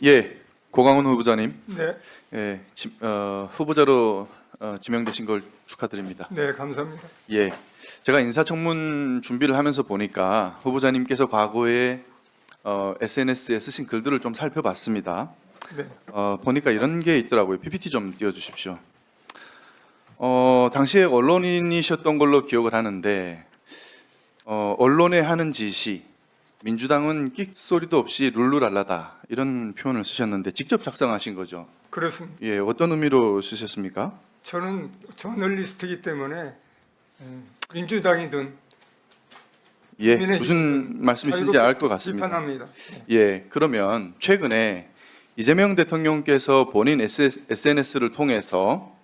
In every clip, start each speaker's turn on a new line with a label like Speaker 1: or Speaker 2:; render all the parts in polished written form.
Speaker 1: 예, 고강훈 후보자님,
Speaker 2: 네,
Speaker 1: 예, 후보자로 지명되신 걸 축하드립니다.
Speaker 2: 네, 감사합니다.
Speaker 1: 예, 제가 인사청문 준비를 하면서 보니까 후보자님께서 과거에 SNS에 쓰신 글들을 좀 살펴봤습니다.
Speaker 2: 네,
Speaker 1: 보니까 이런 게 있더라고요. PPT 좀 띄워주십시오. 당시에 언론인이셨던 걸로 기억을 하는데 언론에 하는 지시, 민주당은 끽소리도 없이 룰루랄라다 이런 표현을 쓰셨는데 직접 작성하신 거죠?
Speaker 2: 그렇습니다.
Speaker 1: 예, 어떤 의미로 쓰셨습니까?
Speaker 2: 저는 저널리스트이기 때문에 민주당이든
Speaker 1: 예,
Speaker 2: 국민의
Speaker 1: 무슨 말씀이신지 알 것 같습니다.
Speaker 2: 비판합니다.
Speaker 1: 예, 그러면 최근에 이재명 대통령께서 본인 SNS를 통해서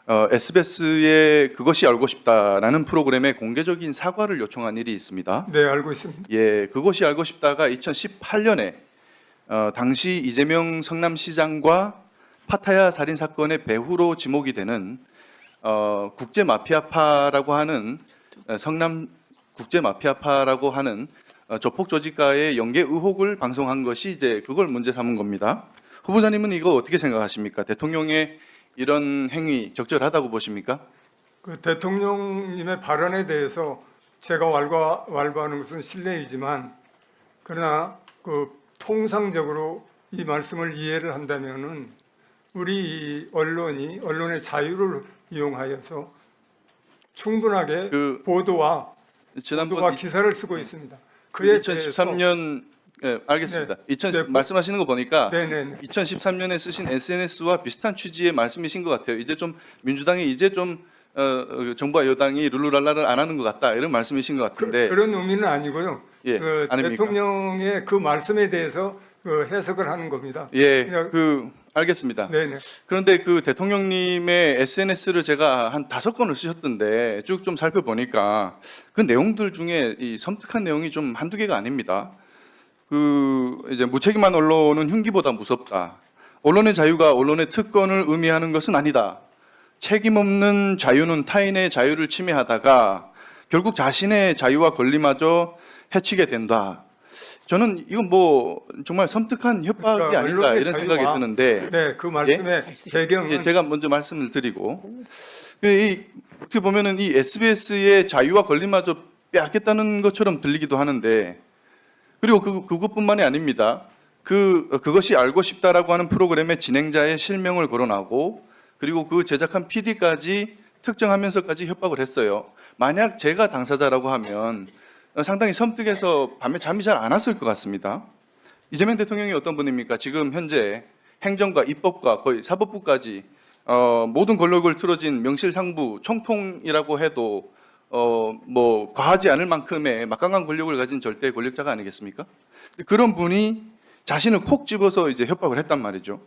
Speaker 1: SBS의 그것이 알고 싶다라는 프로그램에 공개적인 사과를 요청한 일이 있습니다.
Speaker 2: 네, 알고 있습니다.
Speaker 1: 예, 그것이 알고 싶다가 2018년에 당시 이재명 성남시장과 파타야 살인 사건의 배후로 지목이 되는 국제 마피아파라고 하는 성남 국제 마피아파라고 하는 조폭 조직과의 연계 의혹을 방송한 것이 이제 그걸 문제 삼은 겁니다. 후보자님은 이거 어떻게 생각하십니까? 대통령의 이런 행위 적절하다고 보십니까?
Speaker 2: 그 대통령님의 발언에 대해서 제가 왈가왈부하는 것은 실례이지만 그러나 그 통상적으로 이 말씀을 이해를 한다면은 우리 언론이 언론의 자유를 이용하여서 충분하게 보도와
Speaker 1: 지난번
Speaker 2: 기사를 쓰고 있습니다. 그에
Speaker 1: 2013년 예, 알겠습니다.
Speaker 2: 네.
Speaker 1: 말씀하시는 거 보니까
Speaker 2: 네네.
Speaker 1: 2013년에 쓰신 SNS와 비슷한 취지의 말씀이신 것 같아요. 이제 좀 민주당이 이제 좀 정부와 여당이 룰루랄라를 안 하는 것 같다 이런 말씀이신 것 같은데
Speaker 2: 그런 의미는 아니고요.
Speaker 1: 예,
Speaker 2: 그
Speaker 1: 아닙니까?
Speaker 2: 대통령의 그 말씀에 대해서 그 해석을 하는 겁니다.
Speaker 1: 예,
Speaker 2: 그냥-
Speaker 1: 알겠습니다.
Speaker 2: 네네.
Speaker 1: 그런데 그 대통령님의 SNS를 제가 한 5건을 쓰셨던데 쭉 좀 살펴보니까 그 내용들 중에 이 섬뜩한 내용이 좀 한두 개가 아닙니다. 이제 무책임한 언론은 흉기보다 무섭다. 언론의 자유가 언론의 특권을 의미하는 것은 아니다. 책임 없는 자유는 타인의 자유를 침해하다가 결국 자신의 자유와 권리마저 해치게 된다. 저는 이건 뭐 정말 섬뜩한 협박이
Speaker 2: 그러니까
Speaker 1: 아닌가
Speaker 2: 언론의
Speaker 1: 이런 생각이
Speaker 2: 자유와-
Speaker 1: 드는데
Speaker 2: 네, 그 말씀의 배경은
Speaker 1: 예, 제가 먼저 말씀을 드리고 어떻게 보면은 이 SBS의 자유와 권리마저 빼앗겠다는 것처럼 들리기도 하는데 그리고 그것뿐만이 아닙니다. 그것이 알고 싶다라고 하는 프로그램의 진행자의 실명을 거론하고 그리고 그 제작한 PD까지 특정하면서까지 협박을 했어요. 만약 제가 당사자라고 하면 상당히 섬뜩해서 밤에 잠이 잘 안 왔을 것 같습니다. 이재명 대통령이 어떤 분입니까? 지금 현재 행정과 입법과 거의 사법부까지 모든 권력을 틀어진 명실상부 총통이라고 해도 뭐 과하지 않을 만큼의 막강한 권력을 가진 절대 권력자가 아니겠습니까? 그런 분이 자신을 콕 집어서 이제 협박을 했단 말이죠.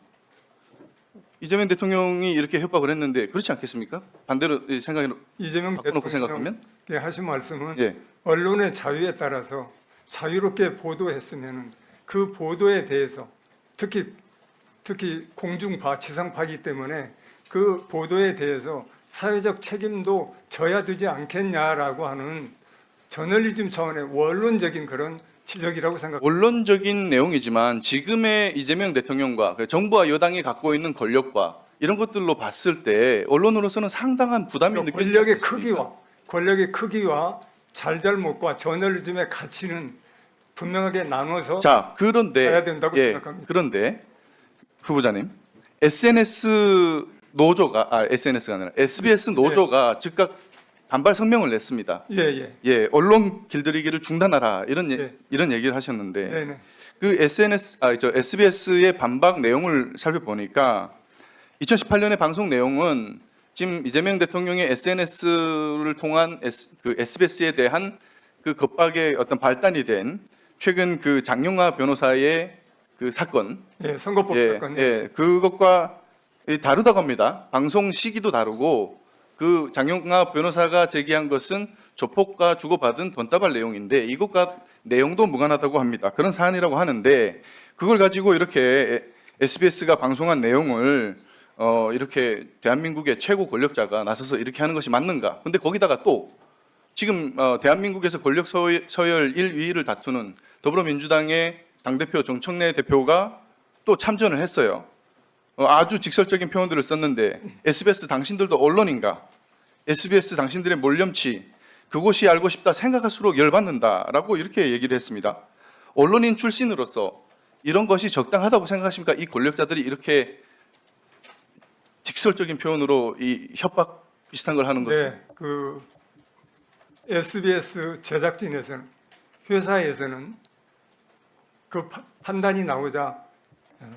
Speaker 1: 이재명 대통령이 이렇게 협박을 했는데 그렇지 않겠습니까? 반대로 생각을
Speaker 2: 이재명
Speaker 1: 바꿔놓고 생각하면
Speaker 2: 대통령께 하신 말씀은
Speaker 1: 예,
Speaker 2: 언론의 자유에 따라서 자유롭게 보도했으면 그 보도에 대해서 특히 공중파, 지상파이기 때문에 그 보도에 대해서 사회적 책임도 져야 되지 않겠냐라고 하는 저널리즘 차원의 원론적인 그런 지적이라고 생각합니다.
Speaker 1: 원론적인 내용이지만 지금의 이재명 대통령과 정부와 여당이 갖고 있는 권력과 이런 것들로 봤을 때 언론으로서는 상당한 부담이 느껴지지
Speaker 2: 권력의
Speaker 1: 않겠습니까?
Speaker 2: 권력의 크기와 잘잘못과 저널리즘의 가치는 분명하게 나눠서
Speaker 1: 자, 그런데
Speaker 2: 가야 된다고 생각합니다.
Speaker 1: 그런데 후보자님, SNS 노조가 SNS가 아니라 SBS 노조가 즉각 반발 성명을 냈습니다.
Speaker 2: 예.
Speaker 1: 예, 언론 길들이기를 중단하라 이런
Speaker 2: 네.
Speaker 1: 이런 얘기를 하셨는데
Speaker 2: 네네.
Speaker 1: 그 SBS의 반박 내용을 살펴보니까 2018년의 방송 내용은 지금 이재명 대통령의 SNS를 통한 그 SBS에 대한 그 겁박의 어떤 발단이 된 최근 그 장영하 변호사의 그 사건,
Speaker 2: 예, 선거법 사건.
Speaker 1: 그것과 다르다고 합니다. 방송 시기도 다르고 그 장영하 변호사가 제기한 것은 조폭과 주고받은 돈다발 내용인데 이것과 내용도 무관하다고 합니다. 그런 사안이라고 하는데 그걸 가지고 이렇게 SBS가 방송한 내용을 이렇게 대한민국의 최고 권력자가 나서서 이렇게 하는 것이 맞는가? 근데 거기다가 또 지금 대한민국에서 권력 서열 1, 2위를 다투는 더불어민주당의 당대표 정청래 대표가 또 참전을 했어요. 아주 직설적인 표현들을 썼는데 SBS 당신들도 언론인가? SBS 당신들의 몰염치 그곳이 알고 싶다 생각할수록 열받는다라고 이렇게 얘기를 했습니다. 언론인 출신으로서 이런 것이 적당하다고 생각하십니까? 이 권력자들이 이렇게 직설적인 표현으로 이 협박 비슷한 걸 하는 것이.
Speaker 2: 네, SBS 제작진에서는 회사에서는 그 판단이 나오자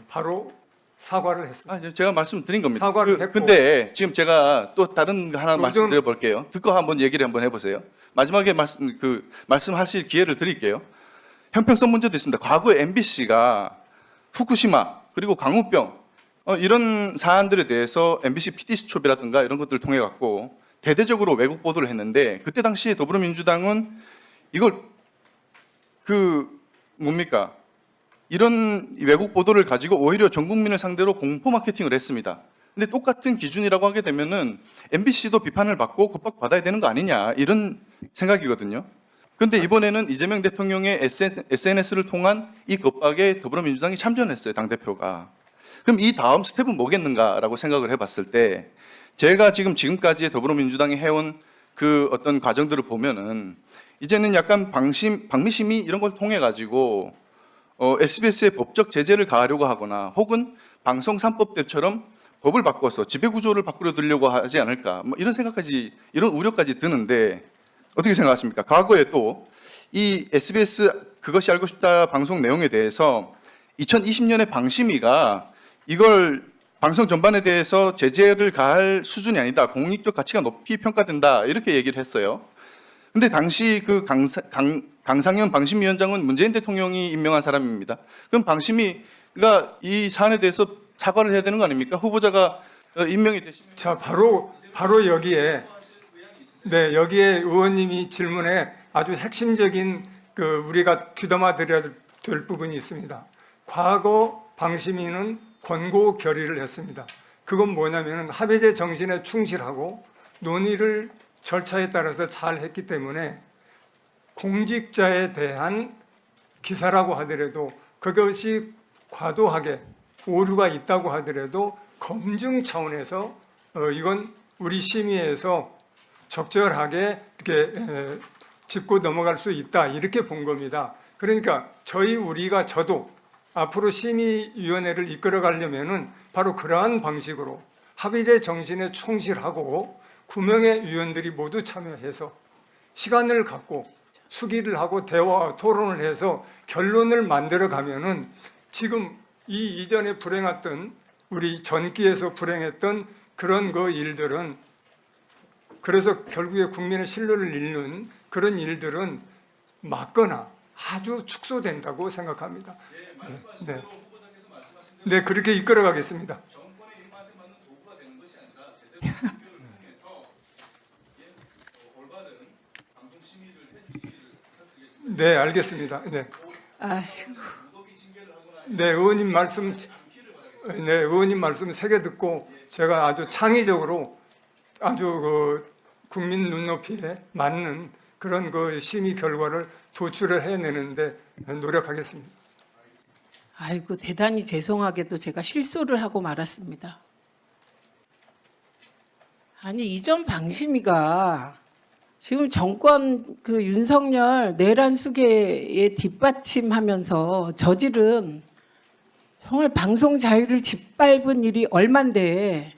Speaker 2: 바로 사과를 했습니다.
Speaker 1: 제가 말씀드린 겁니다.
Speaker 2: 사과를 했고.
Speaker 1: 근데 지금 제가 또 다른 거 하나
Speaker 2: 요즘-
Speaker 1: 말씀드려 볼게요. 듣고 한번 얘기를 한번 해보세요. 마지막에 말씀하실 기회를 드릴게요. 형평성 문제도 있습니다. 과거에 MBC가 후쿠시마 그리고 강우병 이런 사안들에 대해서 MBC PD수첩이라든가 이런 것들을 통해 갖고 대대적으로 왜곡 보도를 했는데 그때 당시에 더불어민주당은 이걸 뭡니까? 이런 왜곡 보도를 가지고 오히려 전 국민을 상대로 공포 마케팅을 했습니다. 근데 똑같은 기준이라고 하게 되면은 MBC도 비판을 받고 곧바로 받아야 되는 거 아니냐 이런 생각이거든요. 근데 이번에는 이재명 대통령의 SNS를 통한 이 겁박에 더불어민주당이 참전했어요, 당대표가. 그럼 이 다음 스텝은 뭐겠는가라고 생각을 해봤을 때 제가 지금까지의 더불어민주당이 해온 그 어떤 과정들을 보면은 이제는 약간 방미심의 이런 걸 통해 가지고 SBS의 법적 제재를 가하려고 하거나 혹은 방송 3법 때처럼 법을 바꿔서 지배구조를 바꾸려 들려고 하지 않을까 뭐 이런 생각까지 이런 우려까지 드는데 어떻게 생각하십니까? 과거에 또 이 SBS 그것이 알고 싶다 방송 내용에 대해서 2020년에 방심위가 이걸 방송 전반에 대해서 제재를 가할 수준이 아니다. 공익적 가치가 높이 평가된다. 이렇게 얘기를 했어요. 근데 당시 그 강상현 방심위원장은 문재인 대통령이 임명한 사람입니다. 그럼 방심위가 이 사안에 대해서 사과를 해야 되는 거 아닙니까? 후보자가 임명이 되시면.
Speaker 2: 자, 바로 여기에 네, 여기에 의원님이 질문에 아주 핵심적인 우리가 귀담아 드려야 될 부분이 있습니다. 과거 방심위는 권고 결의를 했습니다. 그건 뭐냐면은 합의제 정신에 충실하고 논의를 절차에 따라서 잘 했기 때문에 공직자에 대한 기사라고 하더라도 그것이 과도하게 오류가 있다고 하더라도 검증 차원에서 이건 우리 심의에서 적절하게 이렇게 짚고 넘어갈 수 있다 이렇게 본 겁니다. 그러니까 저도 앞으로 심의위원회를 이끌어가려면은 바로 그러한 방식으로 합의제 정신에 충실하고 9명의 위원들이 모두 참여해서 시간을 갖고 수기를 하고 대화 토론을 해서 결론을 만들어 가면은 지금 이 이전에 불행했던 우리 전기에서 불행했던 그런 일들은 그래서 결국에 국민의 신뢰를 잃는 그런 일들은 막거나 아주 축소된다고 생각합니다. 네, 네 그렇게 이끌어가겠습니다. 네, 알겠습니다. 네. 네, 의원님 말씀 새겨 듣고 제가 아주 창의적으로 아주 국민 눈높이에 맞는 그런 심의 결과를 도출을 해내는데 노력하겠습니다.
Speaker 3: 아이고 대단히 죄송하게도 제가 실수를 하고 말았습니다. 아니 이전 방심위가 지금 정권 윤석열 내란 수계에 뒷받침하면서 저지른 정말 방송 자유를 짓밟은 일이 얼만데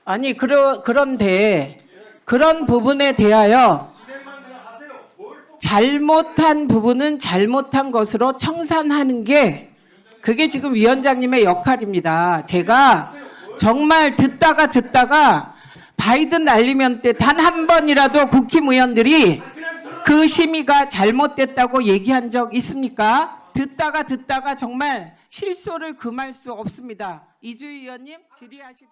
Speaker 3: 아니 그런데 그런 부분에 대하여 잘못한 부분은 잘못한 것으로 청산하는 게 그게 지금 위원장님의 역할입니다. 제가 정말 듣다가 바이든 날리면 때 단 한 번이라도 국힘의원들이 그 심의가 잘못됐다고 얘기한 적 있습니까? 듣다가 정말 실소를 금할 수 없습니다. 이주희 의원님 질의하십시오.